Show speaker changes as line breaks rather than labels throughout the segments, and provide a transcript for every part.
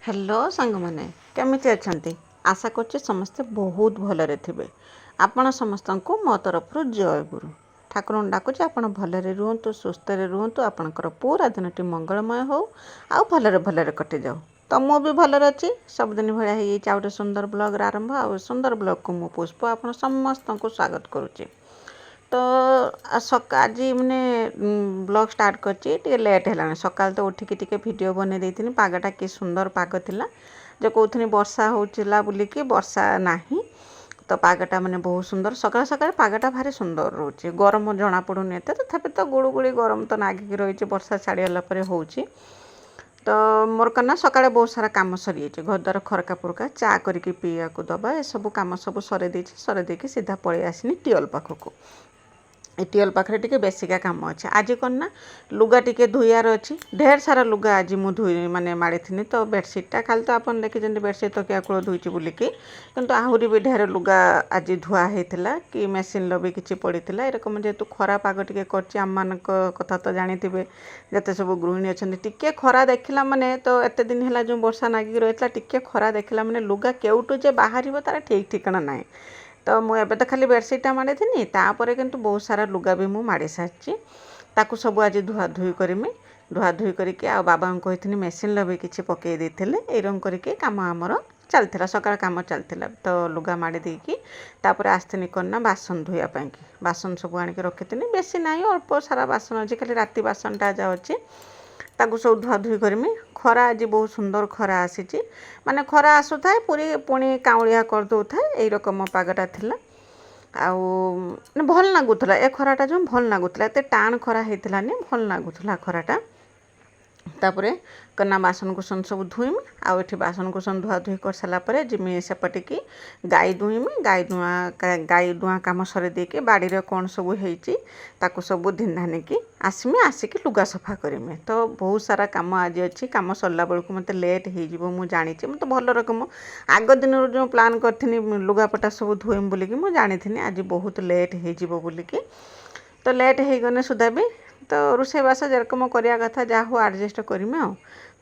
Hello सांग मैंने केमिति अछंती आशा करछि समस्ते बहुत भलरे थिबे। आपण समस्त को मो तरफ जय गुरु ठाकुर डाकुचे आपण भलरे रुहतु सुस्थ रुहतु आपणकर पूरा दिनटी मंगलमय हो आउ भलरे भलरे कटि जाऊ। तो मु भी भलरे अच्छी सबदिन भाया हो गोटे सुंदर ब्लॉग आरंभ आ सुंदर ब्लॉग को मु पुष्प आपण समस्त को स्वागत करुच्ची। तो आज मैंने ब्लॉग स्टार्ट कर लेट है सका तो उठिकी टे भिड बन देती पागटा कि सुंदर पाग थिला जो कहते वर्षा होला बोलिकी वर्षा ना तो पागटा माने बहुत सुंदर सकाल सकाल पागटा भारी सुंदर रोचे गरम जना पड़ूनी एत तथापि तो गुड़गुड़ी गरम तो नागिक रही वर्षा छाड़गला हो तो मोर कना सकाଳେ बहुत सारा काम सरी जाइए घर द्वार खरका पुरका चा करके पीया को दबा ए सब कम सब सरे सरे सीधा पलि आसनी टियल पाखक टियल पाखे टे बेसिका कम अच्छे आज कौन ना लुगा टे धोयार अच्छी ढेर सारा लुगा आज मुझे धोई माने माड़ी थी तो बेडसीटा खाली तो आप देखिए बेडसीट तकिया कूल धोची बोलिकी किंतु आहरी भी ढेर लुगा आज धुआ होता कि मेसीन भी किसी पड़ा एरकम जेहेतु खरा पाग टे कर कथा तो जानी जिते सब गृहिणी अच्छा टी खरा देखला माने तो एत दिन है जो वर्षा नागिक रही है टी खरा देखला माने लुगा केउटू जे बाहर तार ठीक ठिकाना ना तो मुझे तो खाली बेडसीटा माड़ी थी तापर किंतु बहुत सारा लुगा भी मुझे माड़ी सारी ताकू सब आज धुआ धुई करमी धुआ धुई करके आ बाबा कही मेसीन भी किसी पकई देते एरम करके कम आमर चलता सकाल कम चलता तो लुगा माड़ी देकी तापर आसनी करना बासन धोयापाई बासन सब आणिक रखी बेसी ना अल्प सारा बासन अच्छे खाली राति बासनटा जा अच्छे ताकू सब धुआ धुई करमी खरा आज बहुत सुंदर खरा आसी माने खरा आसु थाए पूरी पुणी काउलिया कर दो थाए यही रकम पागटा थिला आउ भल लगुला ए खराटा जो भल लगुला एत टाण खरा होता भल लगुला खराटा तापर कना बासन कुसन सब धुईम आठ बासन कुसन धुआ धुई कर सारापर जिमी सेपटिकी गाई दुईमी गाई दुआ कम सर देके बाड़ी कौन सब होती सब धिंधानिकी आसमी आसिकी लुगा सफा करमी तो बहुत सारा कम आज अच्छी कम सरला बेलू मत लेट हो जानी मत भल रकम आग दिन जो प्लान करी लुगापटा सब धोईम बोलिकी मुझे जानी आज बहुत लेट होलिकी तो लेट हो गने सुधा भी तो रोषेबास जेरकम करवा कथा जहाँ हो आडजस्ट करमी आ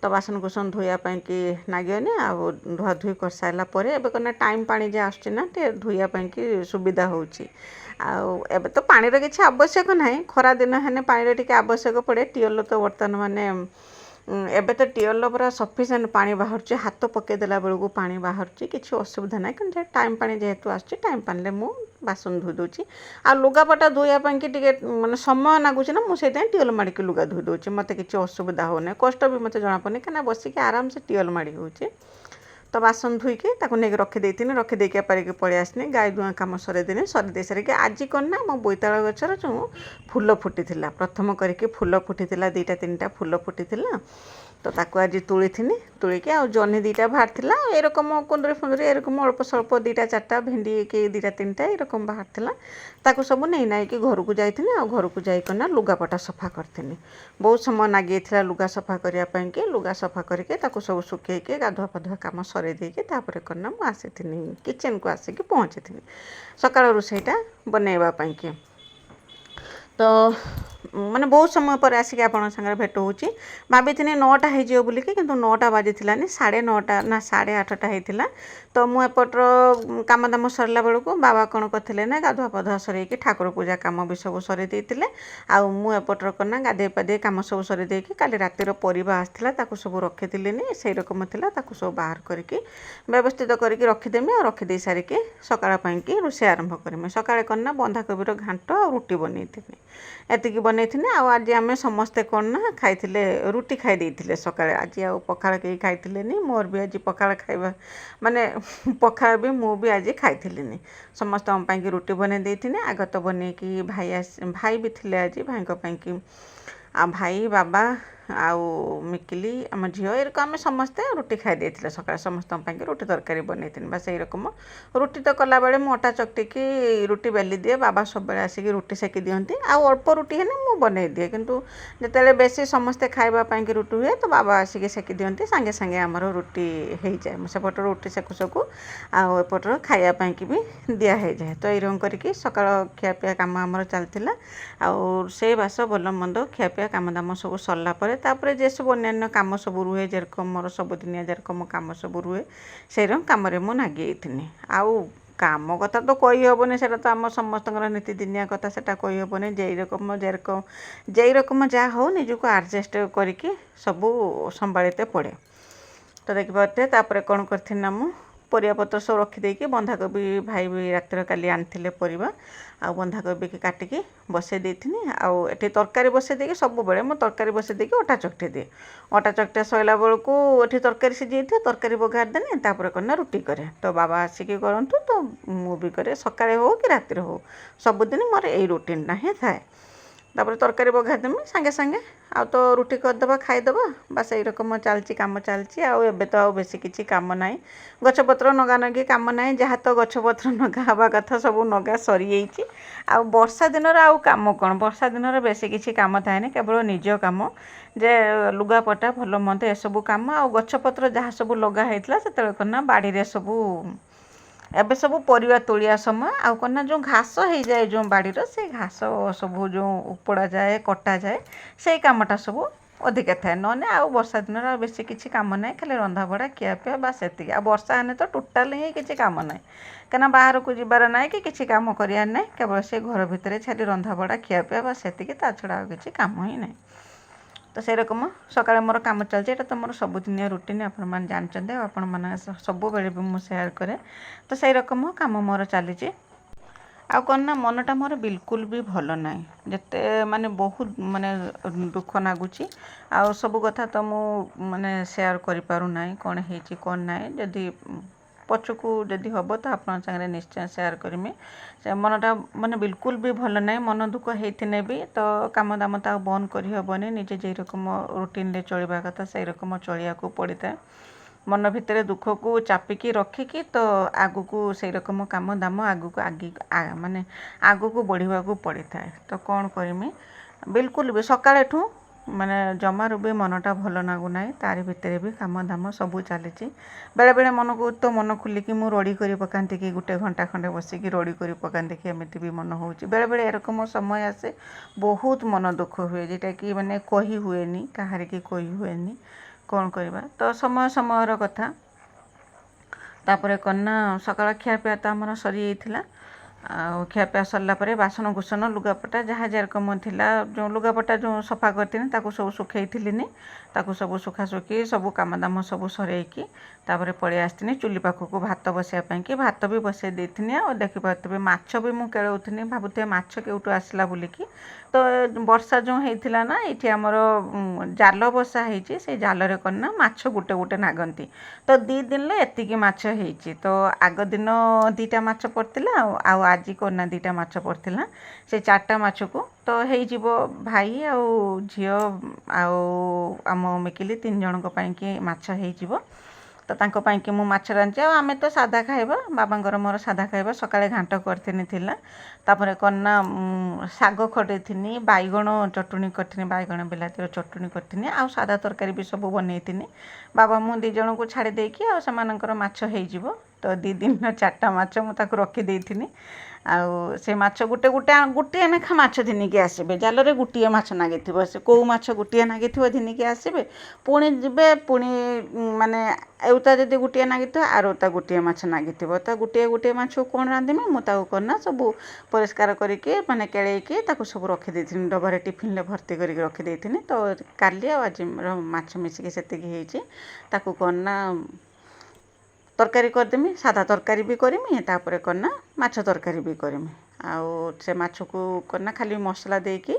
तो बासन कुसन धोयापाई कि नागिनी आ धुआ धुई कर सारापर एवं कना टाइम पानी जे आसना धोयापाई कि सुविधा होबे तो पानी किसी आवश्यक ना खरा दिन है पानी टे आवश्यक पड़े टियल तो बर्तमान माने एबे तो टियल पूरा सफिसीयंट पानी बाहर हाथ पकईदेला बेलू पानी बाहर किसी असुविधा ना कि टाइम पानी जेहेतु आस टाइम पानी मु बासन धोई दूची आ लुगापटा धोयापाई कि माने समय लगुच ना मुझे टियल माड़ी लुगा धोई दूची मत किसी असुविधा होना कष्ट भी मत जना पड़े कहीं बसिक आराम से टियल माड़ी होचे तो बासन धुईकी नहीं रखीदे रखीदे पारिक पलि आसनी गाई दुआ कम सरेदेनी सरेदे सारिक आज कौन ना मो बोईताल गचर जो फूल फुटी प्रथम करके फूल फुटी दुईटा तीन टा फूल फुटी तो ताको आज तुली तुलिकी आ जह्नी दुईटा बाहर एरकम कुंदरी फुंदरी एरकम अल्प स्वल्प दुईटा चार्टा भेंडी के दुईटा तीन टा एरकम बाहर ताको सब नहीं नाइकी घर को जाइए आ घर को जाइकना लुगापटा सफा करथिनी बहुत समय लगे लुगा सफा करने कि लुगा सफा करके ताको सब सुखेके गाधुआ पाधुआ कम सरे देके तापर करना मु आसी किचन को आसिक पहुँची सकाळ रोषेईटा बनवाई कि तो माने बहुत समय पर आसिक आप भेट हो भाभी 9टा हो बोलिकी किंतु 9टा बाजी 9:30 ना 8:30 होता तो मुझपर कम दाम सरला बेलू बाबा कौन करते ना गाधुआ पाधुआ सर ठाकुर पूजा कम भी सब सर मुझपर करना गाधे पाधे कम सब सर देकी काली रातिर परिवा आसला सब रखी से रकम थी सब बाहर करके व्यवस्थित करके रखीदेमी और रखीदे सारिकी सकाळ कि रोषे आरंभ करमी सकाଳେ करना बंधाकोबीर घांट और रुटी बनई एतिकी बनई आज आम समस्ते कौन ना खाई रुटी खाई सकाଳେ आज आ पखाड़ कहीं खाई मोर भी आज पखाड़ खाइबा माने पखाड़ भी मु भी आज खाई समस्त रुटी बनई देती आग तो बन कि भाई भी थे आज भाई आ भाई बाबा आउ मिकिली आम झील एरक आम समस्ते रुटी खाई सकाळ समस्त रुटी तरकारी बनई बस यही रकम रुटी तो कला बेले मु अटा चकटिकी रुटी बेली दिए बाबा सब आसिक रुटी सेकी दिखती आउ अल्प रुटी है मु बनई दिए किंतु जिते बेसी समस्ते खावाई रुटी हुए तो बाबा आसिक सेकी दिखती सांगे सांगे आमर रुटी हो जाए सेपट रुटी सेकु सेकु आउपटर खावाई भी दिहे जाए तो यही रकम करके सकाळ खियापिया कम आमर चलता आउ से बास भल मंद खियापिया कम दाम सब सरला तापर जे सब अन्य काम सब रुहे जेरकम मोर सबुदिनिया जेरकम काम सब रुहे से कामरे मु नागिनी आउ काम कथा तो कही हेनी से तो आम समस्त नीतिदिनिया कथा से कही हेनी जे रकम जहाँ हो निजक आडजस्ट करके सबू संभाते पड़े। तो देखिए तापर कौन करना मु परियापत्र सब रखिदेकी बंधाकोबी भाई भी रातिर काली आनी परिवा आ बंधाकोबी की काटिकी बसई देथिनी आउ एठी तरकारी बसई देकी सब बेले मु तरकारी बसई देकी अटा चकटी दिए अटा चकटा सैला बेलू एठी तरकारी सीझे तरकारी बघार देने तापर करना रुटी करे तो बाबा आसिकी करंतु तो मु भी करे सकाळे हो कि रातिर हो सबुदिन मोर यही रुटीनटा ही थाए। तापर तरकारी बघारदेमी सांगे सांगे आ तो रुटी करदे खाईदे बास यही रकम चलती काम चलती आबे तो आ बेसी किसी काम ना गछपत्र नगा नगी काम ना जहाँ तो गछपत्र नगा हवा कथा सब नगा सरी आ वर्षा दिन आउ काम कौन वर्षा दिन बेसी किसी काम थाए केवल निज काम जे लुगापटा भल मंद एसबू काम आ गछपत्र जहाँ सब लगाई से करना बाड़ी सबू एबे सब परिवा तोलिया समय आउ करना जो घास हो जाए जो बाड़ी से घास सब जो उपड़ा जाए कटा जाए से कामटा सब अधिका थाए ना आ वर्षा दिन बेसी किसी काम ना खाली रंधा बड़ा खियापिया बास एति आ वर्षा हेने तो टोटाल ही किसी काम ना कहीं बाहर को जीवार ना कि किसी काम करार ना केवल से घर भितर छाड़ी रंधा बड़ा खियापिया बास एति छड़ा किसी काम ही ना। तो से रकम सकाଳେ मोर काम चलती एटा तो मोर सबुदिनिया रुटीन आपण मैंने जानते आपण मैंने सब बेले भी मुझे सेयार करे तो से रकम काम मोर चली आ कौन ना मनटा मोर बिल्कुल भी भल ना जिते माने बहुत माने दुख लगुच आ सब कथा तो मु माने सेयार करि पारु नाही कौन है कौन ना जदि पछकू जदि हम तो आपण सागरे निश्चय सेयार करमी से मनटा माने बिल्कुल भी भल ना मन दुख होते भी तो काम दाम तो बंद कर हेनी निजे जे रकम रुटीन चलवा कथा से रकम चलिया को पड़ता है मन भितर दुख को चापिकी रखिकी तो आगु को से रकम काम दाम आगु को आगे माने आगु को बढ़िया को पड़ता है। तो कौन करमी बिल्कुल भी सकाळे ठू माने जमारू भी मनटा भल लगुना तारी भितर भी काम दाम सबू चली बेले बेले मन को तो मन खुलिकी मु रड़ी कर पकाती कि गोटे घंटा खंडे बसिकी रड़ी कर पकाती कि एमती भी मन हो बेले बेले एरकम समय आसे बहुत मन दुख हुए जेटा कि माने कही हुए कहार की कही हुए कौन करवा तो समय समय कथा तापर कन्ना सकाळ खियापिया तो आमर सरी जाइथिला आ खियापिया सरला परे बासन कुसन लुगापटा जहाँ जेरकम थिला जो लुगापटा जो सफा करथिनी ताकू सब सुखैथिलिनी ताकू सब सुखासुखी सब काम दाम सब सरैकी तापर पळै आस्थिनी चुली पाखक भात बसाया पाई कि भात भी बसाई देथिनी आ देखि पारथबे माछ भी मु केळौथिनी भाबुथे माछ केउटू आसला बोलिकी तो वर्षा जो होइथिला ना एठी हमर जाल बसा ହେଇଛି से जाल रे करना माछ गुटे गुटे नागंती तो दी दिन ले एतिकी माछ ହେଇଛି तो आग दिन दीटा माछ पड़तिला आ आज करना दीटा माछ पड़तिला से चारटा माछ को तो हो भाई आउ झियो आम मिकिली 3 जन कि माछ हो तो तांको पाई कि मु माछ रांचे आमे तो सादा खाइबा बाबांगर मोर सादा खाइबा सकाळे घांट करथिनी थिला तापर कन्ना साग खटेथिनी बैगण चटुनी करथिनी बैगण बिलाती चटुनी करथिनी आ सादा तरकारी भी सब बनैथिनी बाबा मु 2 जन को छाड़ी देकी आ समानकर माछ हेइजिवो तो 2 दिन 4टा माछ मु ताको रखी देथिनी आउ से माछ गुटे गुटे गुटिए नेखा माछ धिनिकी आसबे जाल रे गुटिए माछ नागिथिबो से को माछ गुटिए नागिथिबो धिनिकी आसबे पुणी जिबे पुणी माने एउता जदि गुटिए नागिथिबो आरोता गुटिए माछ नागिथिबो तो गुटिए गुटिए माछ कोन रांदिमे मु ताको करना सब परिष्कार करिके माने केळेकी ताको सब रखी देथिनी डबारे टिफिन ले भर्ती करिके रखी देथिनी तो काली आज माछ मिसिके सेतिकी हेइची ताको करना तरकारी करदेमी सादा तरकारी भी करमी तापर करना माछ तरकारी भी करमी आउ से माछ को करना खाली मसला देकी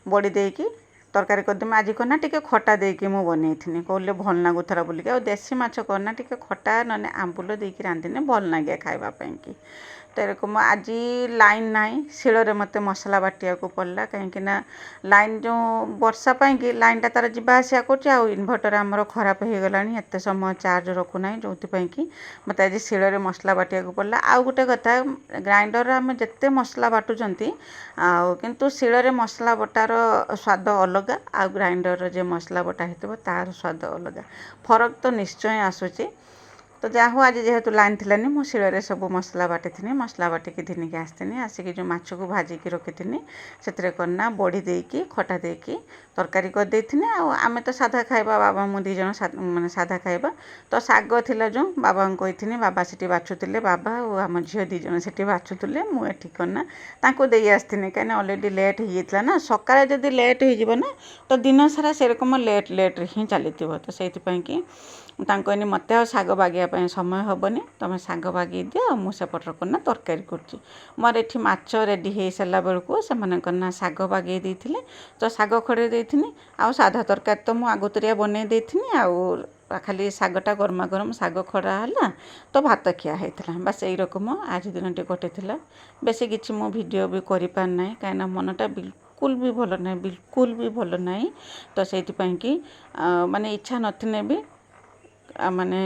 बड़ी देकी तरकारी करदेमी आज करना टिके खटा देकी मु बनैथिनी कहले भल लागुथरा बोलिके आ देसी माछ करना टिके खटा नने आंबुल देकी रांधिने भल लागे खाइबा पई की तो एरकम आज लाइन नाई शिଳରେ मते मसला बाटिया को पड़ला कहीं ना लाइन जो वर्षा पाई कि लाइनटा तार जीवा आसिया करछि आ इन्वर्टर आमर खराब हो गलानी एते समय चार्ज रखु नाही जोथि पई कि मते आज शिଳରେ मसला बाटिया को पड़ला आ गोटे कथा ग्राइंडर आम जते मसला बाटुचंती आ किंतु शिଳରେ मसला बटार स्वाद अलग आ ग्राइंडर जे मसला बटा हेतबो तार स्वाद अलग फरक तो निश्चय आसुची तो जहाँ हूँ आज जेहेतु लाइन थिलानी मु शिଳରେ सब मसला बाटी मसला बाटिकी घिनिकी आसनी आसिक जो माछ को भाजिकी रखी से करना बड़ी देकी खटा देकी तरकारी करदेनी आम तो साधा खाइबा बाबा मु दी जन माने साधा खाइबा तो साग थिला जो बाबा कही बाबा सेठी बाछुले बाबा और आम झील दी जन सेठी बाछुले मुझे करना तांको दे आसनी कहीं अलरेडी लेट हो जाता ना सकाଳେ जदि लेट हो ना तो दिन सारा से रकम लेट ही चली तो से कि कहनी मत शाग बागिया समय हेनी तुम शाग बागी दियो मुझेपटर करना तरकारी कर मोर ये माछ रेडी हो सारा बेलू से ना शाग बागे देते तो शाग खड़े देती आ साधा तरकारी तो मुझे आगतुरिया बनई देती आ खाली शागटा गरमा गरम शाग खड़ा है तो भात खिया होता बस यही रकम आज दिन टे कटे बेसी किसी मो वीडियो भी कर पारना कहीं मनटा बिल्कुल भी भल ना बिल्कुल भी भल ना तो से कि माने इच्छा नथिने भी माने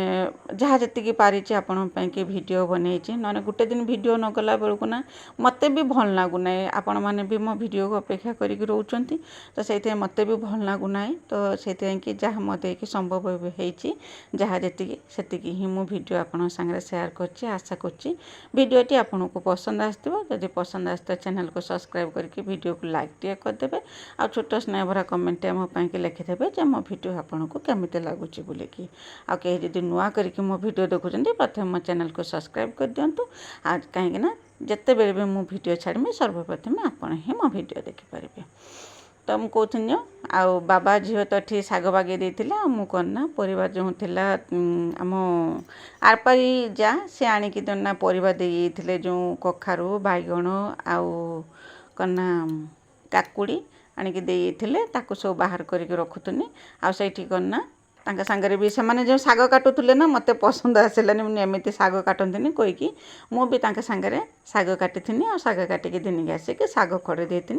जहाँ जी पारी आपण कि वीडियो बनई ना गोटे दिन वीडियो न गला बेलू ना मत भी भल लगुना आपण मैंने भी मो वीडियो को अपेक्षा करी रोचंती तो से मत भी भल लगुना तो से कि जहाँ मत संभव होती जहाँ जी से ही मु वीडियो आपण सागर शेयर कर आशा करटी आपन को पसंद आसो जदि पसंद आस चैनल को सब्सक्राइब करके वीडियो को लाइक टे करदे आ छोट स्नेह भरा कमेंट मोपाई लिखिदेवे जो मो वीडियो आपन को केमी लगुच बोलिकी कहीं जदि नुआ करके मो वीडियो देखुं प्रथम मो चैनल को सब्सक्राइब कर दिंतु आज कहीं जिते बेले भी मो वीडियो छाड़मी सर्वप्रथम आपण ही मो वीडियो देखिपारे तो मुझे कहती आउ बाबा झील तो ये शाग बागे मुझे परिवार जो थिला आम आरपारी जा सी आणिकी ना परिवा देते जो कखारू बैगण आउ कना काकुड़ी आणिकी देते सब बाहर करके रखुनी आठी करना तांका सांगरे भी से जो शाग काटुले ना मत पसंद आसलानी मुझे एमती शाग काटती कहीकि मुझे तांका सांगरे शाग काटी आ शाग काटिकी दिन आसिक शाग खड़े देती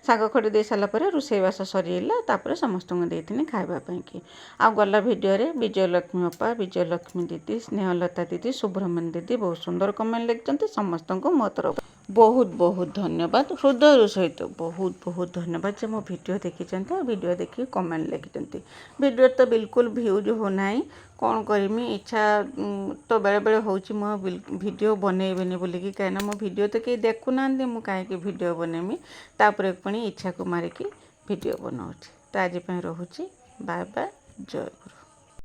शाग खड़े दे सारापर रोषेईवास सरीगला समस्त देती खावाई कि आ गला भिडियो विजयलक्ष्मी अपा विजयलक्ष्मी दीदी स्नेहलता दीदी सुब्रमण्य दीदी बहुत सुंदर कमेंट लिखते समस्त को मो तरफ बहुत बहुत धन्यवाद हृदय सहित बहुत बहुत धन्यवाद जो मो वीडियो देखी वीडियो देखिए कमेंट लिखिं वीडियो तो बिल्कुल व्यूज होना कौन करमी इच्छा तो बेले बेले हूँ मो वीडियो बनईबेनि बोलिकी कहीं मो वीडियो तो कहीं देखुना मुझे कहीं वीडियो बनईमी तापर पुणी इच्छा को मारिकी वीडियो बनाऊँ तो आज रोचे बाय बाय जय गुरु।